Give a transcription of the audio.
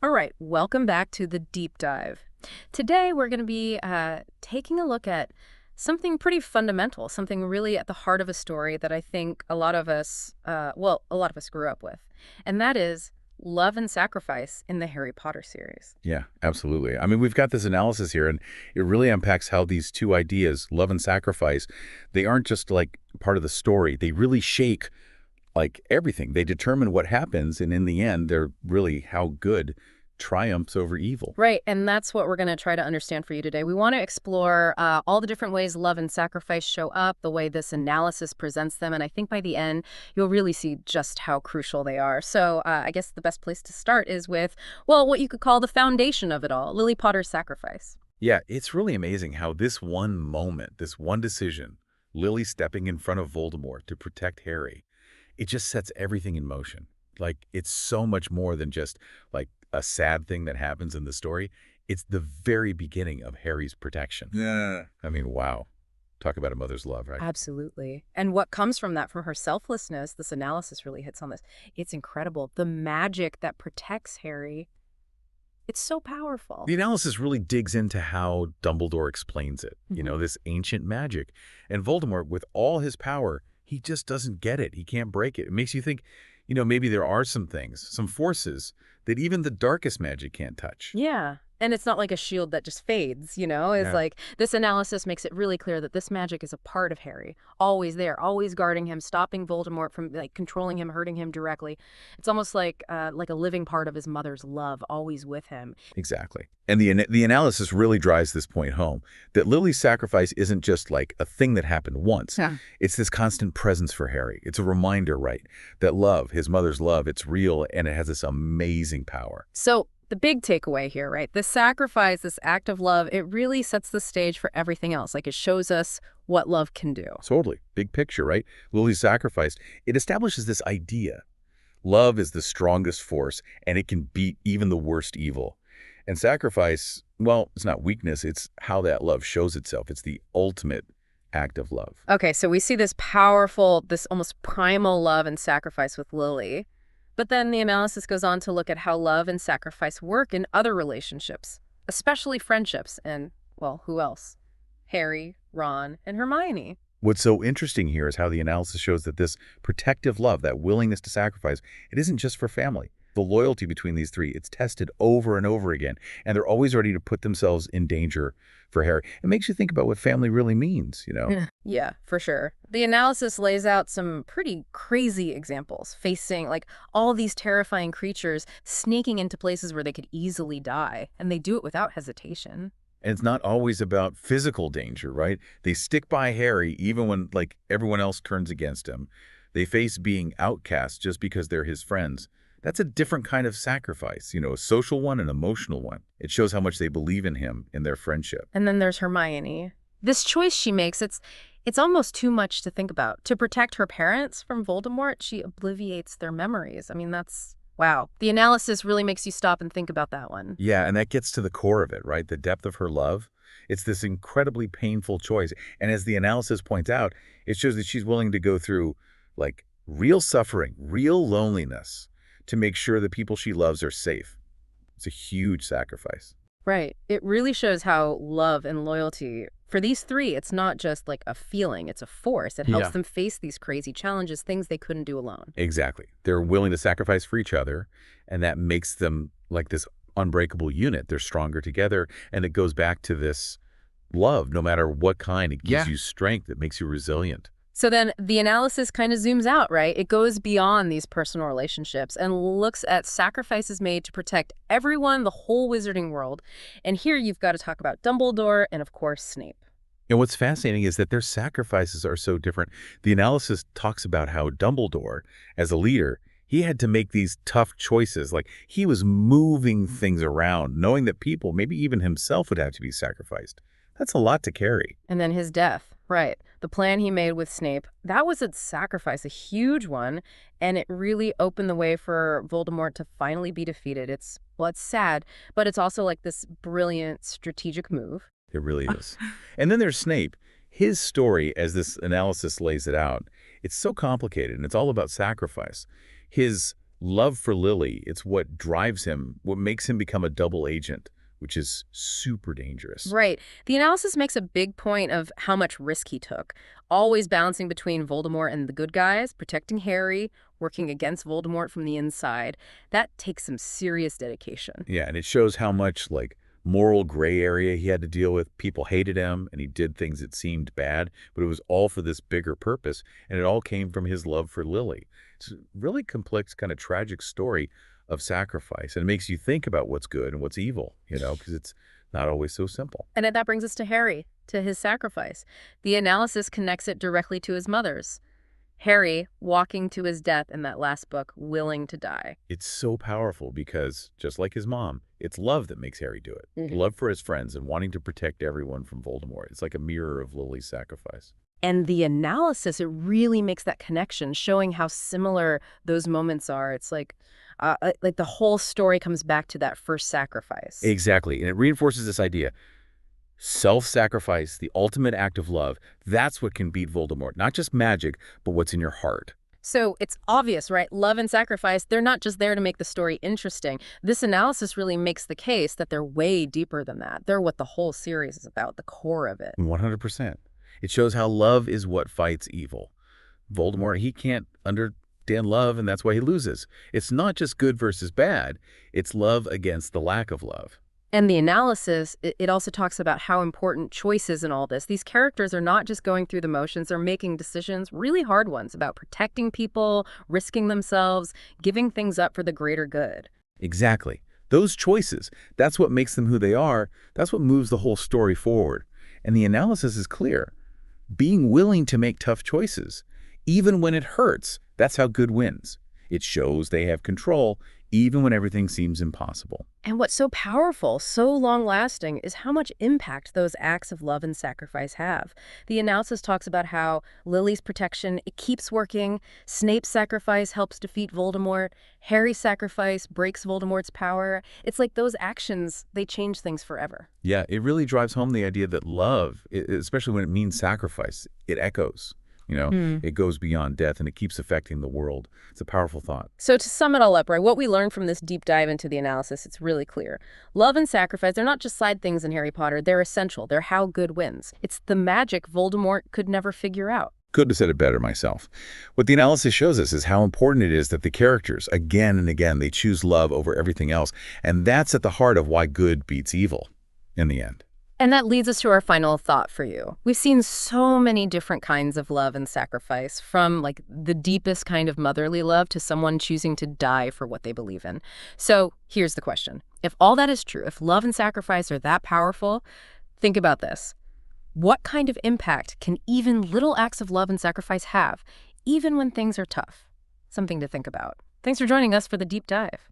All right, welcome back to the deep dive. Today, we're going to be taking a look at something pretty fundamental, something really at the heart of a story that I think a lot of us, a lot of us grew up with. And that is love and sacrifice in the Harry Potter series. Yeah, absolutely. I mean, we've got this analysis here, and it really unpacks how these two ideas, love and sacrifice, they aren't just like part of the story. They really shake like everything. They determine what happens, and in the end, they're really how good triumphs over evil. Right, and that's what we're going to try to understand for you today. We want to explore all the different ways love and sacrifice show up, the way this analysis presents them, and I think by the end, you'll really see just how crucial they are. So I guess the best place to start is with, well, what you could call the foundation of it all, Lily Potter's sacrifice. Yeah, it's really amazing how this one moment, this one decision, Lily stepping in front of Voldemort to protect Harry, it just sets everything in motion. Like, it's so much more than just like a sad thing that happens in the story. It's the very beginning of Harry's protection. Yeah. I mean, wow. Talk about a mother's love, right? Absolutely. And what comes from that, from her selflessness, this analysis really hits on this. It's incredible. The magic that protects Harry, it's so powerful. The analysis really digs into how Dumbledore explains it. You Mhm. know, this ancient magic. And Voldemort, with all his power, he just doesn't get it. He can't break it. It makes you think, maybe there are some things, some forces that even the darkest magic can't touch. Yeah. And it's not like a shield that just fades, you know? It's Yeah. like this analysis makes it really clear that this magic is a part of Harry, always there, always guarding him, stopping Voldemort from like controlling him, hurting him directly. It's almost like a living part of his mother's love, always with him. Exactly. And the analysis really drives this point home, that Lily's sacrifice isn't just like a thing that happened once. Yeah. It's this constant presence for Harry. It's a reminder, right, that love, his mother's love, it's real and it has this amazing power. So the big takeaway here, right? This sacrifice, this act of love, it really sets the stage for everything else. Like it shows us what love can do. Totally. Big picture, right? Lily's sacrifice, it establishes this idea. Love is the strongest force and it can beat even the worst evil. And sacrifice, well, it's not weakness, it's how that love shows itself. It's the ultimate act of love. Okay, so we see this powerful, this almost primal love and sacrifice with Lily. But then the analysis goes on to look at how love and sacrifice work in other relationships, especially friendships. And, well, who else? Harry, Ron, and Hermione. What's so interesting here is how the analysis shows that this protective love, that willingness to sacrifice, it isn't just for family. The loyalty between these three, it's tested over and over again, and they're always ready to put themselves in danger for Harry. It makes you think about what family really means. Yeah, for sure. The analysis lays out some pretty crazy examples, facing like all these terrifying creatures sneaking into places where they could easily die, and they do it without hesitation. And it's not always about physical danger, right? They stick by Harry even when, like, everyone else turns against him. They face being outcast just because they're his friends. That's a different kind of sacrifice, a social one, an emotional one. It shows how much they believe in him, in their friendship. And then there's Hermione. This choice she makes, it's almost too much to think about. To protect her parents from Voldemort, she obliviates their memories. I mean, that's, wow. The analysis really makes you stop and think about that one. Yeah, and that gets to the core of it, right? The depth of her love. It's this incredibly painful choice. And as the analysis points out, it shows that she's willing to go through, like, real suffering, real loneliness to make sure the people she loves are safe. It's a huge sacrifice. Right. It really shows how love and loyalty, for these three, it's not just like a feeling, it's a force. It helps Yeah. them face these crazy challenges, things they couldn't do alone. Exactly. They're willing to sacrifice for each other, and that makes them like this unbreakable unit. They're stronger together, and it goes back to this love, no matter what kind. It gives Yeah. you strength. It makes you resilient. So then the analysis kind of zooms out, right? It goes beyond these personal relationships and looks at sacrifices made to protect everyone, the whole wizarding world. And here you've got to talk about Dumbledore and, of course, Snape. And what's fascinating is that their sacrifices are so different. The analysis talks about how Dumbledore, as a leader, he had to make these tough choices. Like, he was moving things around, knowing that people, maybe even himself, would have to be sacrificed. That's a lot to carry. And then his death, right? The plan he made with Snape, that was a sacrifice, a huge one, and it really opened the way for Voldemort to finally be defeated. It's sad, but it's also like this brilliant strategic move. It really is. And then there's Snape. His story, as this analysis lays it out, it's so complicated, and it's all about sacrifice. His Love for Lily, it's what drives him, what makes him become a double agent, which is super dangerous. Right. The analysis makes a big point of how much risk he took, always balancing between Voldemort and the good guys, protecting Harry, working against Voldemort from the inside. That takes some serious dedication. Yeah, and it shows how much, like, moral gray area he had to deal with. People hated him, and he did things that seemed bad, but it was all for this bigger purpose, and it all came from his love for Lily. It's a really complex, kind of tragic story of sacrifice, and it makes you think about what's good and what's evil, because it's not always so simple. And then that brings us to Harry, to his sacrifice. The analysis connects it directly to his mother's. Harry walking to his death in that last book, willing to die. It's so powerful because, just like his mom, it's love that makes Harry do it. Mhm. Love for his friends and wanting to protect everyone from Voldemort. It's like a mirror of Lily's sacrifice. And the analysis, it really makes that connection, showing how similar those moments are. It's like the whole story comes back to that first sacrifice. Exactly, and it reinforces this idea. Self-sacrifice, the ultimate act of love, that's what can beat Voldemort. Not just magic, but what's in your heart. So it's obvious, right? Love and sacrifice, they're not just there to make the story interesting. This analysis really makes the case that they're way deeper than that. They're what the whole series is about, the core of it. 100%. It shows how love is what fights evil. Voldemort, he can't understand love, and that's why he loses. It's not just good versus bad. It's love against the lack of love. And the analysis, it also talks about how important choice is in all this. These characters are not just going through the motions, they're making decisions, really hard ones, about protecting people, risking themselves, giving things up for the greater good. Exactly. Those choices, that's what makes them who they are. That's what moves the whole story forward. And the analysis is clear. Being willing to make tough choices, even when it hurts, that's how good wins. It shows they have control, even when everything seems impossible. And what's so powerful, so long-lasting, is how much impact those acts of love and sacrifice have. The analysis talks about how Lily's protection, it keeps working, Snape's sacrifice helps defeat Voldemort, Harry's sacrifice breaks Voldemort's power. It's like those actions, they change things forever. Yeah, it really drives home the idea that love, especially when it means sacrifice, it echoes. It goes beyond death and it keeps affecting the world. It's a powerful thought. So to sum it all up, right, what we learned from this deep dive into the analysis, it's really clear. Love and sacrifice, they're not just side things in Harry Potter. They're essential. They're how good wins. It's the magic Voldemort could never figure out. Couldn't have said it better myself. What the analysis shows us is how important it is that the characters, again and again, they choose love over everything else. And that's at the heart of why good beats evil in the end. And that leads us to our final thought for you. We've seen so many different kinds of love and sacrifice, from like the deepest kind of motherly love to someone choosing to die for what they believe in. So here's the question. If all that is true, if love and sacrifice are that powerful, think about this. What kind of impact can even little acts of love and sacrifice have, even when things are tough? Something to think about. Thanks for joining us for the deep dive.